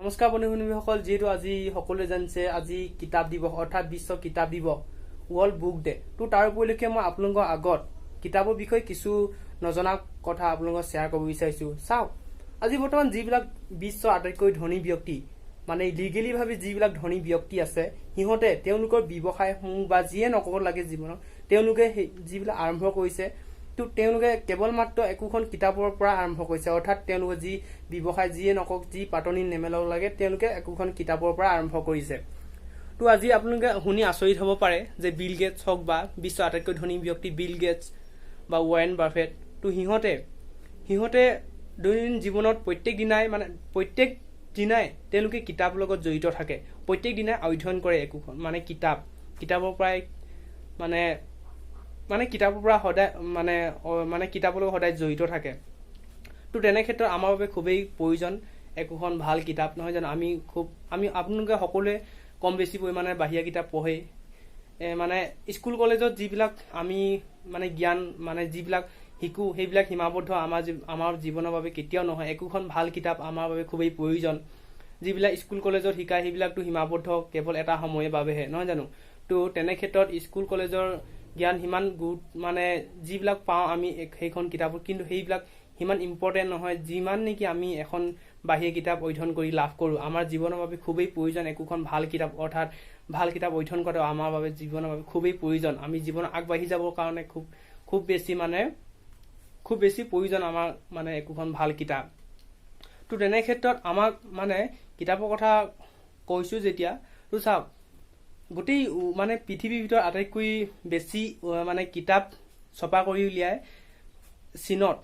নমস্কাৰ বন্ধু-বান্ধৱীসকল, যেহেতু আজি সকলোৱে জানিছে আজি কিতাপ দিৱস অৰ্থাৎ বিশ্ব কিতাপ দিৱস ৱৰ্ল্ড বুক ডে। তো তাৰ উপলক্ষে মই আপোনালোকৰ আগত কিতাপৰ বিষয়ে কিছু নজনা কথা আপোনালোকক শ্বেয়াৰ কৰিব বিচাৰিছো। চাওক, আজি বৰ্তমান যিবিলাক বিশ্বৰ আটাইতকৈ ধনী ব্যক্তি মানে লিগেলি ভাৱে যিবিলাক ধনী ব্যক্তি আছে, সিহঁতে তেওঁলোকৰ ব্যৱসায়সমূহ বা যিয়ে নকব লাগে জীৱনত তেওঁলোকে যিবিলাক আৰম্ভ কৰিছে, তো তেওঁলোকে কেৱল মাত্ৰ একোখন কিতাপৰ পৰা আৰম্ভ কৰিছে। অৰ্থাৎ তেওঁলোকে যি ব্যৱসায় যিয়ে নকক, যি পাতনি নেমেলাও লাগে, তেওঁলোকে একোখন কিতাপৰ পৰা আৰম্ভ কৰিছে। তো আজি আপোনালোকে শুনি আচৰিত হ'ব পাৰে যে বিল গেটছ হওক বা বিশ্বৰ আটাইতকৈ ধনী ব্যক্তি বিল গেটছ বা ৱাৰেন বাফেট, তো সিহঁতে দৈনন্দিন জীৱনত প্ৰত্যেক দিনাই তেওঁলোকে কিতাপৰ লগত জড়িত থাকে। প্ৰত্যেক দিনাই অধ্যয়ন কৰে একোখন কিতাপৰ পৰাই কিতাপৰ পৰা সদায় কিতাপৰ লগত সদায় জড়িত থাকে। তো তেনে ক্ষেত্ৰত আমাৰ বাবে খুবেই প্ৰয়োজন একোখন ভাল কিতাপ, নহয় জানো? আপোনালোকে সকলোৱে কম বেছি পৰিমাণে বাহিৰা কিতাপ পঢ়ে। স্কুল কলেজত যিবিলাক আমি জ্ঞান যিবিলাক শিকো, সেইবিলাক সীমাবদ্ধ আমাৰ জীৱনৰ বাবে কেতিয়াও নহয়। একোখন ভাল কিতাপ আমাৰ বাবে খুবেই প্ৰয়োজন। যিবিলাক স্কুল কলেজত শিকায় সেইবিলাকতো সীমাবদ্ধ কেৱল এটা সময়ৰ বাবেহে, নহয় জানো? তো তেনে ক্ষেত্ৰত স্কুল কলেজৰ জ্ঞান সিমান যিবিলাক পাওঁ আমি সেইখন কিতাপত, কিন্তু সেইবিলাক সিমান ইম্পৰ্টেণ্ট নহয় যিমান নেকি আমি এখন বাহিৰা কিতাপ অধ্যয়ন কৰি লাভ কৰোঁ। আমাৰ জীৱনৰ বাবে খুবেই প্ৰয়োজন একোখন ভাল কিতাপ, অৰ্থাৎ ভাল কিতাপ অধ্যয়ন কৰাটো আমাৰ বাবে জীৱনৰ বাবে খুবেই প্ৰয়োজন। আমি জীৱনত আগবাঢ়ি যাবৰ কাৰণে খুব বেছি প্ৰয়োজন আমাৰ একোখন ভাল কিতাপ। তো তেনে ক্ষেত্ৰত আমাক কিতাপৰ কথা কৈছো যেতিয়া, তো চাওক, গোটেই পৃথিৱীৰ ভিতৰত আটাইতকৈ বেছি কিতাপ ছপা কৰি উলিয়াই চীনত,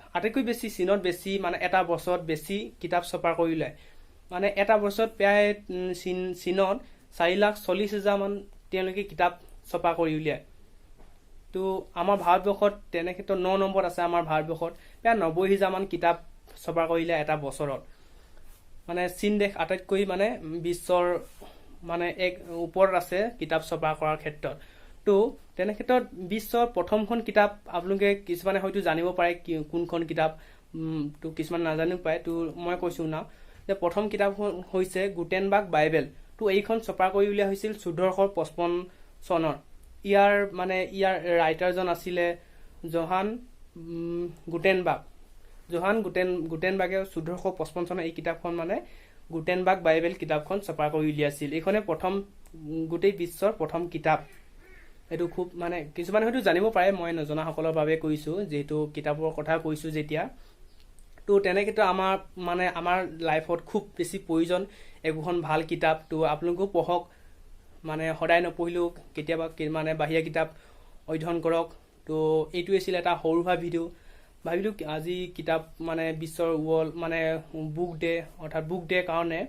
এটা বছৰত বেছি কিতাপ ছপা কৰি উলিয়ায়। এটা বছৰত প্ৰায় চীনত 4,40,000 মান তেওঁলোকে কিতাপ ছপা কৰি উলিয়ায়। তো আমাৰ ভাৰতবৰ্ষত তেনে ক্ষেত্ৰত 9 নম্বৰত আছে। আমাৰ ভাৰতবৰ্ষত প্ৰায় 90,000 মান কিতাপ ছপা কৰি উলিয়ায় এটা বছৰত। চীন দেশ আটাইতকৈ বিশ্বৰ এক ওপৰত আছে কিতাপ ছপা কৰাৰ ক্ষেত্ৰত। তো তেনে ক্ষেত্ৰত বিশ্বৰ প্ৰথমখন কিতাপ আপোনালোকে কিছুমানে হয়তো জানিব পাৰে কোনখন কিতাপ, তো কিছুমান নাজানিব পাৰে। তো মই কৈছো না যে প্ৰথম কিতাপখন হৈছে গুটেনবাৰ্গ বাইবেল। তো এইখন ছপা কৰি উলিওৱা হৈছিল 1455 চনত। ইয়াৰ ৰাইটাৰজন আছিলে জহান গুটেনবাৰ্গে 1455 চনত এই কিতাপখন গুটেনবাৰ্গ বাইবেল কিতাপখন ছপা কৰি উলিয়াইছিল। এইখনে গোটেই বিশ্বৰ প্ৰথম কিতাপ। এইটো খুব কিছুমানে হয়তো জানিব পাৰে, মই নজনাসকলৰ বাবে কৈছো, যিহেতু কিতাপৰ কথা কৈছো যেতিয়া। তো তেনে ক্ষেত্ৰত আমাৰ লাইফত খুব বেছি প্ৰয়োজন একোখন ভাল কিতাপ। তো আপোনালোকেও পঢ়ক, সদায় নপঢ়িলেও কেতিয়াবা বাহিৰা কিতাপ অধ্যয়ন কৰক। তো এইটো আছিল এটা সৰু সুৰা ভিডিঅ'। ভাবিলো আজি কিতাপ বিশ্বৰ বুক ডে অৰ্থাৎ বুক ডে কাৰণে,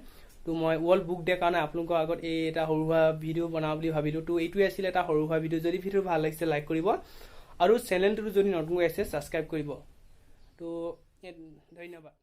তো মই ৱৰ্ল্ড বুক ডে কাৰণে আপোনালোকৰ আগত এটা সৰু সুৰা ভিডিঅ' বনাওঁ বুলি ভাবিলো। তো এইটোৱে আছিল এটা সৰু সুৰা ভিডিঅ'। যদি ভিডিঅ' ভাল লাগিছে লাইক কৰিব, আৰু চেনেলটো যদি নতুনকৈ আছে ছাবস্ক্ৰাইব কৰিব। তো ধন্যবাদ।